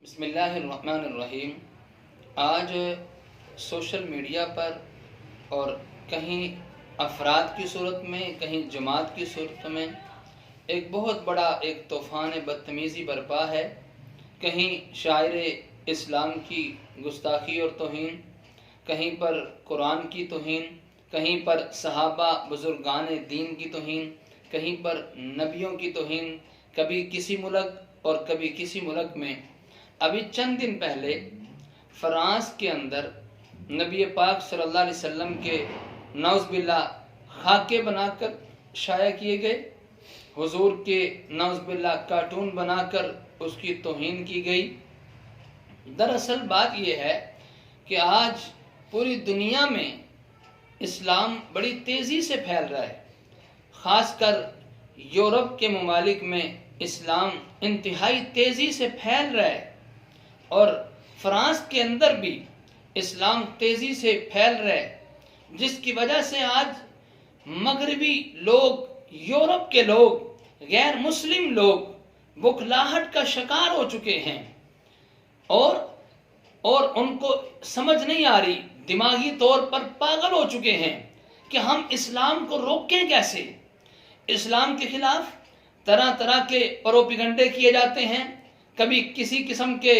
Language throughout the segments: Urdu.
بسم اللہ الرحمن الرحیم۔ آج سوشل میڈیا پر اور کہیں افراد کی صورت میں کہیں جماعت کی صورت میں ایک بہت بڑا طوفان بدتمیزی برپا ہے۔ کہیں شاعر اسلام کی گستاخی اور توہین، کہیں پر قرآن کی توہین، کہیں پر صحابہ بزرگان دین کی توہین، کہیں پر نبیوں کی توہین، کبھی کسی ملک اور کبھی کسی ملک میں۔ ابھی چند دن پہلے فرانس کے اندر نبی پاک صلی اللہ علیہ وسلم کے نعوذ باللہ خاکے بنا کر شائع کیے گئے، حضور کے نعوذ باللہ کارٹون بنا کر اس کی توہین کی گئی۔ دراصل بات یہ ہے کہ آج پوری دنیا میں اسلام بڑی تیزی سے پھیل رہا ہے، خاص کر یورپ کے ممالک میں اسلام انتہائی تیزی سے پھیل رہا ہے، اور فرانس کے اندر بھی اسلام تیزی سے پھیل رہا ہے، جس کی وجہ سے آج مغربی لوگ، یورپ کے لوگ، غیر مسلم لوگ بخلاہٹ کا شکار ہو چکے ہیں، اور ان کو سمجھ نہیں آ رہی، دماغی طور پر پاگل ہو چکے ہیں کہ ہم اسلام کو روکیں کیسے۔ اسلام کے خلاف طرح طرح کے پروپیگنڈے کیے جاتے ہیں، کبھی کسی قسم کے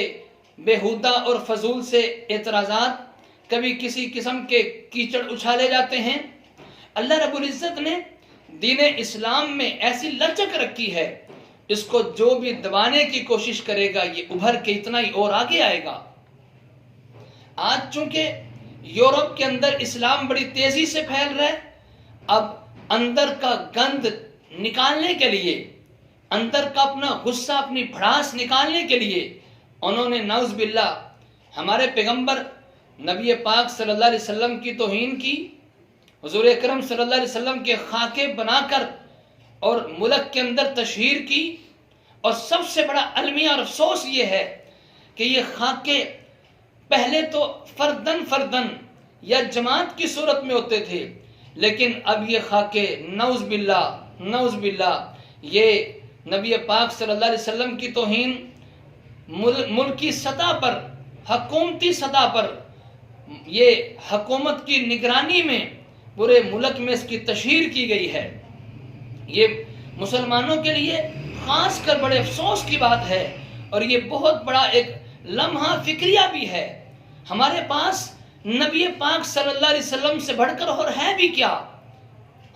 بےہودہ اور فضول سے اعتراضات، کبھی کسی قسم کے کیچڑ اچھالے جاتے ہیں۔ اللہ رب العزت نے دین اسلام میں ایسی لچک رکھی ہے، اس کو جو بھی دبانے کی کوشش کرے گا یہ ابھر کے اتنا ہی اور آگے آئے گا۔ آج چونکہ یورپ کے اندر اسلام بڑی تیزی سے پھیل رہا ہے، اب اندر کا گند نکالنے کے لیے، اندر کا اپنا غصہ، اپنی بھڑاس نکالنے کے لیے انہوں نے نعوذ باللہ ہمارے پیغمبر نبی پاک صلی اللہ علیہ وسلم کی توہین کی، حضور اکرم صلی اللہ علیہ وسلم کے خاکے بنا کر اور ملک کے اندر تشہیر کی۔ اور سب سے بڑا المیہ اور افسوس یہ ہے کہ یہ خاکے پہلے تو فردن یا جماعت کی صورت میں ہوتے تھے، لیکن اب یہ خاکے نعوذ باللہ یہ نبی پاک صلی اللہ علیہ وسلم کی توہین ملکی سطح پر، حکومتی سطح پر، یہ حکومت کی نگرانی میں پورے ملک میں اس کی تشہیر کی گئی ہے۔ یہ مسلمانوں کے لیے خاص کر بڑے افسوس کی بات ہے، اور یہ بہت بڑا ایک لمحہ فکریہ بھی ہے۔ ہمارے پاس نبی پاک صلی اللہ علیہ وسلم سے بڑھ کر اور ہے بھی کیا؟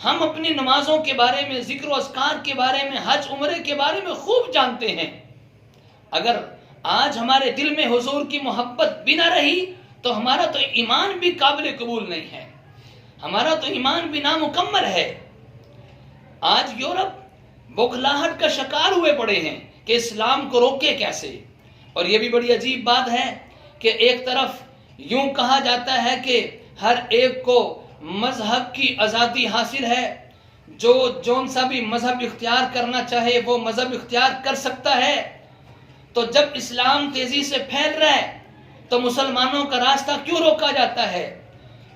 ہم اپنی نمازوں کے بارے میں، ذکر و اذکار کے بارے میں، حج عمرے کے بارے میں خوب جانتے ہیں۔ اگر آج ہمارے دل میں حضور کی محبت بھی نہ رہی تو ہمارا تو ایمان بھی قابل قبول نہیں ہے، ہمارا تو ایمان بھی نامکمل ہے۔ آج یورپ بخلاہٹ کا شکار ہوئے پڑے ہیں کہ اسلام کو روکے کیسے۔ اور یہ بھی بڑی عجیب بات ہے کہ ایک طرف یوں کہا جاتا ہے کہ ہر ایک کو مذہب کی آزادی حاصل ہے، جو جون سا بھی مذہب اختیار کرنا چاہے وہ مذہب اختیار کر سکتا ہے۔ تو جب اسلام تیزی سے پھیل رہا ہے تو مسلمانوں کا راستہ کیوں روکا جاتا ہے؟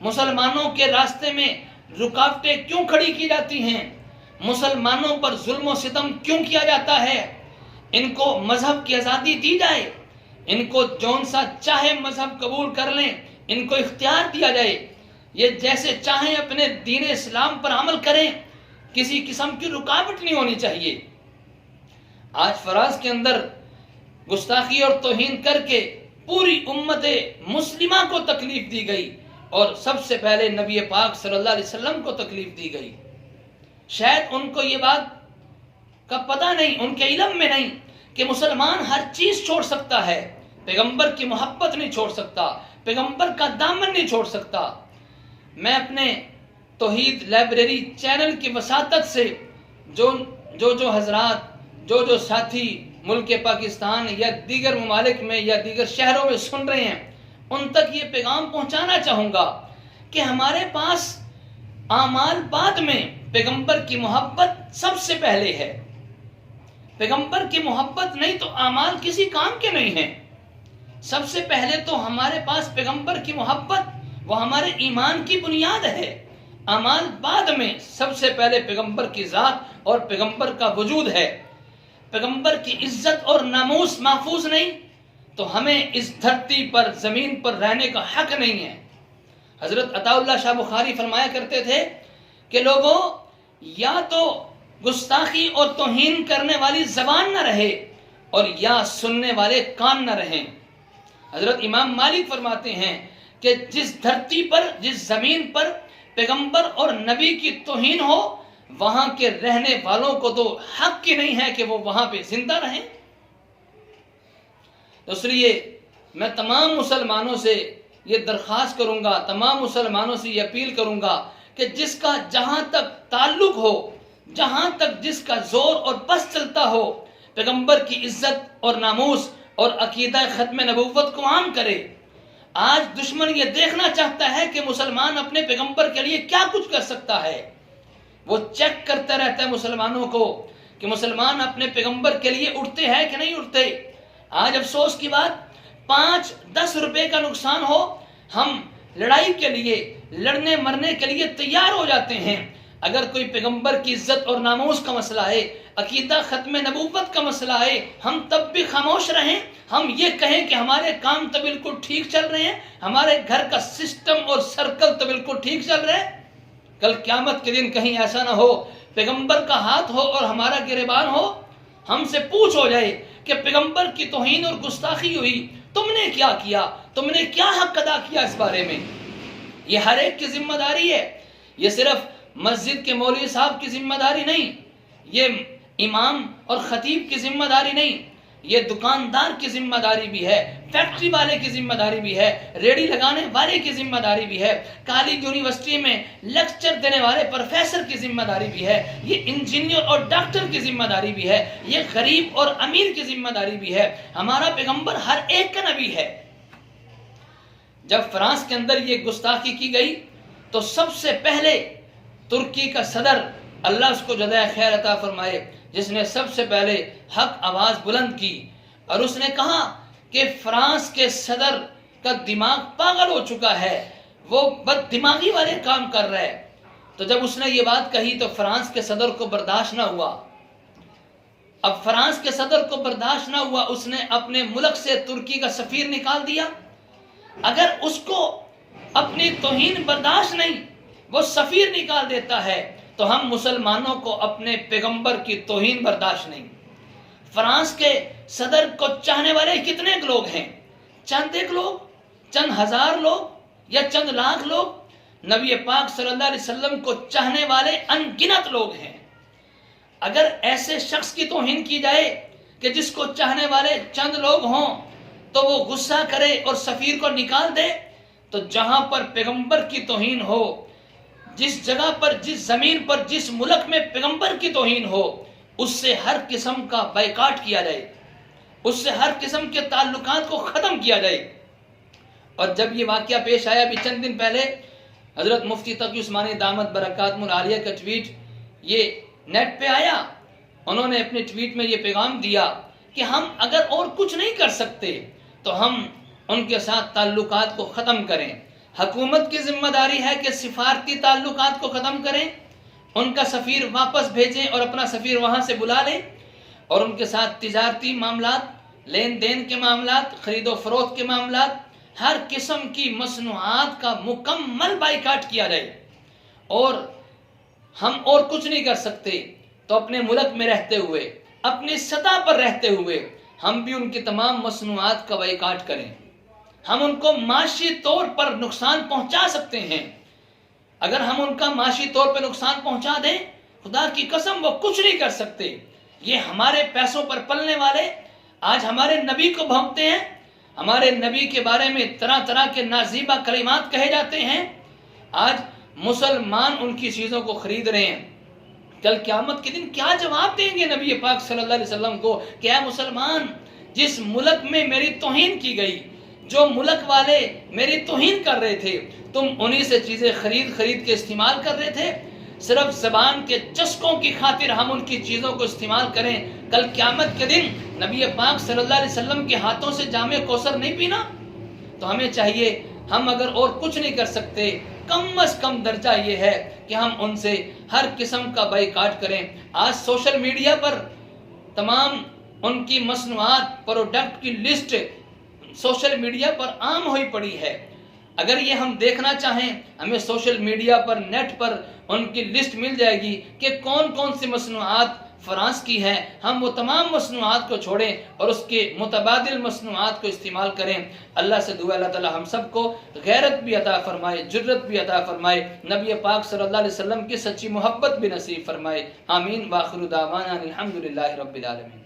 مسلمانوں کے راستے میں رکاوٹیں کیوں کھڑی کی جاتی ہیں؟ مسلمانوں پر ظلم و ستم کیوں کیا جاتا ہے؟ ان کو مذہب کی آزادی دی جائے، ان کو جون سا چاہے مذہب قبول کر لیں، ان کو اختیار دیا جائے، یہ جیسے چاہیں اپنے دین اسلام پر عمل کریں، کسی قسم کی رکاوٹ نہیں ہونی چاہیے۔ آج فرانس کے اندر گستاخی اور توہین کر کے پوری امت مسلمہ کو تکلیف دی گئی، اور سب سے پہلے نبی پاک صلی اللہ علیہ وسلم کو تکلیف دی گئی۔ شاید ان کو یہ بات کا پتہ نہیں، ان کے علم میں نہیں کہ مسلمان ہر چیز چھوڑ سکتا ہے، پیغمبر کی محبت نہیں چھوڑ سکتا، پیغمبر کا دامن نہیں چھوڑ سکتا۔ میں اپنے توحید لائبریری چینل کی وساطت سے جو حضرات، جو ساتھی ملک پاکستان یا دیگر ممالک میں یا دیگر شہروں میں سن رہے ہیں، ان تک یہ پیغام پہنچانا چاہوں گا کہ ہمارے پاس اعمال بعد میں، پیغمبر کی محبت سب سے پہلے ہے۔ پیغمبر کی محبت نہیں تو اعمال کسی کام کے نہیں ہیں۔ سب سے پہلے تو ہمارے پاس پیغمبر کی محبت، وہ ہمارے ایمان کی بنیاد ہے۔ اعمال بعد میں، سب سے پہلے پیغمبر کی ذات اور پیغمبر کا وجود ہے۔ پیغمبر کی عزت اور ناموس محفوظ نہیں تو ہمیں اس دھرتی پر زمین پر رہنے کا حق نہیں ہے۔ حضرت عطا اللہ شاہ بخاری فرمایا کرتے تھے کہ لوگوں یا تو گستاخی اور توہین کرنے والی زبان نہ رہے اور یا سننے والے کان نہ رہیں۔ حضرت امام مالک فرماتے ہیں کہ جس دھرتی پر جس زمین پر پیغمبر اور نبی کی توہین ہو وہاں کے رہنے والوں کو تو حق کی نہیں ہے کہ وہ وہاں پہ زندہ رہیں۔ اس لیے میں تمام مسلمانوں سے یہ درخواست کروں گا، تمام مسلمانوں سے یہ اپیل کروں گا کہ جس کا جہاں تک تعلق ہو، جہاں تک جس کا زور اور بس چلتا ہو، پیغمبر کی عزت اور ناموس اور عقیدہ ختم نبوت کو عام کرے۔ آج دشمن یہ دیکھنا چاہتا ہے کہ مسلمان اپنے پیغمبر کے لیے کیا کچھ کر سکتا ہے۔ وہ چیک کرتا رہتا ہے مسلمانوں کو کہ مسلمان اپنے پیغمبر کے لیے اٹھتے ہیں کہ نہیں اٹھتے۔ آج افسوس کی بات، 5-10 روپے کا نقصان ہو ہم لڑائی کے لیے، لڑنے مرنے کے لیے تیار ہو جاتے ہیں۔ اگر کوئی پیغمبر کی عزت اور ناموس کا مسئلہ ہے، عقیدہ ختم نبوت کا مسئلہ ہے، ہم تب بھی خاموش رہیں، ہم یہ کہیں کہ ہمارے کام تو بالکل ٹھیک چل رہے ہیں، ہمارے گھر کا سسٹم اور سرکل تو بالکل ٹھیک چل رہا ہے۔ کل قیامت کے دن کہیں ایسا نہ ہو پیغمبر کا ہاتھ ہو اور ہمارا گریبان ہو، ہم سے پوچھ ہو جائے کہ پیغمبر کی توہین اور گستاخی ہوئی، تم نے کیا کیا، تم نے کیا حق ادا کیا اس بارے میں۔ یہ ہر ایک کی ذمہ داری ہے، یہ صرف مسجد کے مولوی صاحب کی ذمہ داری نہیں، یہ امام اور خطیب کی ذمہ داری نہیں، یہ دکاندار کی ذمہ داری بھی ہے، فیکٹری والے کی ذمہ داری بھی ہے، ریڑی لگانے والے کی ذمہ داری بھی ہے، کالج یونیورسٹی میں لیکچر دینے والے پروفیسر کی ذمہ داری بھی ہے، یہ انجینئر اور ڈاکٹر کی ذمہ داری بھی ہے، یہ غریب اور امیر کی ذمہ داری بھی ہے۔ ہمارا پیغمبر ہر ایک کا نبی ہے۔ جب فرانس کے اندر یہ گستاخی کی گئی تو سب سے پہلے ترکی کا صدر، اللہ اس کو جزائے خیر عطا فرمائے، جس نے سب سے پہلے حق آواز بلند کی اور اس نے کہا کہ فرانس کے صدر کا دماغ پاگل ہو چکا ہے، وہ بد دماغی والے کام کر رہا ہے۔ تو جب اس نے یہ بات کہی تو فرانس کے صدر کو برداشت نہ ہوا۔ اب فرانس کے صدر کو برداشت نہ ہوا، اس نے اپنے ملک سے ترکی کا سفیر نکال دیا۔ اگر اس کو اپنی توہین برداشت نہیں، وہ سفیر نکال دیتا ہے، تو ہم مسلمانوں کو اپنے پیغمبر کی توہین برداشت نہیں۔ فرانس کے صدر کو چاہنے والے کتنے لوگ ہیں؟ چند ایک لوگ، چند ہزار لوگ یا چند لاکھ لوگ؟ نبی پاک صلی اللہ علیہ وسلم کو چاہنے والے ان گنت لوگ ہیں۔ اگر ایسے شخص کی توہین کی جائے کہ جس کو چاہنے والے چند لوگ ہوں تو وہ غصہ کرے اور سفیر کو نکال دے، تو جہاں پر پیغمبر کی توہین ہو، جس جگہ پر، جس زمین پر، جس ملک میں پیغمبر کی توہین ہو، اس سے ہر قسم کا بائیکاٹ کیا جائے، اس سے ہر قسم کے تعلقات کو ختم کیا جائے۔ اور جب یہ واقعہ پیش آیا بھی چند دن پہلے، حضرت مفتی تقی عثمانی دامت برکاتہم العالیہ کا ٹویٹ یہ نیٹ پہ آیا، انہوں نے اپنے ٹویٹ میں یہ پیغام دیا کہ ہم اگر اور کچھ نہیں کر سکتے تو ہم ان کے ساتھ تعلقات کو ختم کریں۔ حکومت کی ذمہ داری ہے کہ سفارتی تعلقات کو ختم کریں، ان کا سفیر واپس بھیجیں اور اپنا سفیر وہاں سے بلا لیں، اور ان کے ساتھ تجارتی معاملات، لین دین کے معاملات، خرید و فروخت کے معاملات، ہر قسم کی مصنوعات کا مکمل بائیکاٹ کیا جائے۔ اور ہم اور کچھ نہیں کر سکتے تو اپنے ملک میں رہتے ہوئے، اپنی سطح پر رہتے ہوئے ہم بھی ان کی تمام مصنوعات کا بائیکاٹ کریں۔ ہم ان کو معاشی طور پر نقصان پہنچا سکتے ہیں۔ اگر ہم ان کا معاشی طور پہ نقصان پہنچا دیں، خدا کی قسم وہ کچھ نہیں کر سکتے۔ یہ ہمارے پیسوں پر پلنے والے آج ہمارے نبی کو بھونکتے ہیں، ہمارے نبی کے بارے میں طرح طرح کے نازیبہ کلمات کہے جاتے ہیں۔ آج مسلمان ان کی چیزوں کو خرید رہے ہیں۔ کل قیامت کے دن کیا جواب دیں گے نبی پاک صلی اللہ علیہ وسلم کو کہ اے مسلمان، جس ملک میں میری توہین کی گئی، جو ملک والے میری توہین کر رہے تھے، تم انہی سے چیزیں خرید کے استعمال کر رہے تھے۔ صرف زبان کے چسکوں کی خاطر ہم ان کی چیزوں کو استعمال کریں، کل قیامت کے دن نبی پاک صلی اللہ علیہ وسلم کے ہاتھوں سے جام کوثر نہیں پینا۔ تو ہمیں چاہیے، ہم اگر اور کچھ نہیں کر سکتے، کم از کم درجہ یہ ہے کہ ہم ان سے ہر قسم کا بائیکاٹ کریں۔ آج سوشل میڈیا پر تمام ان کی مصنوعات، پروڈکٹ کی لسٹ سوشل میڈیا پر عام ہوئی پڑی ہے. اگر یہ ہم دیکھنا چاہیں ہمیں سوشل میڈیا پر نیٹ پر ان کی لسٹ مل جائے گی کہ کون کون سی مصنوعات فرانس کی ہیں. ہم وہ تمام مصنوعات کو چھوڑیں اور اس کے متبادل مصنوعات کو استعمال کریں. اللہ سے دعا اللہ تعالی ہم سب کو غیرت بھی عطا فرمائے, جرت بھی عطا فرمائے, نبی پاک صلی اللہ علیہ وسلم کی سچی محبت بھی نصیب فرمائے. آمین. وآخر دعوانا الحمدللہ رب العالمین.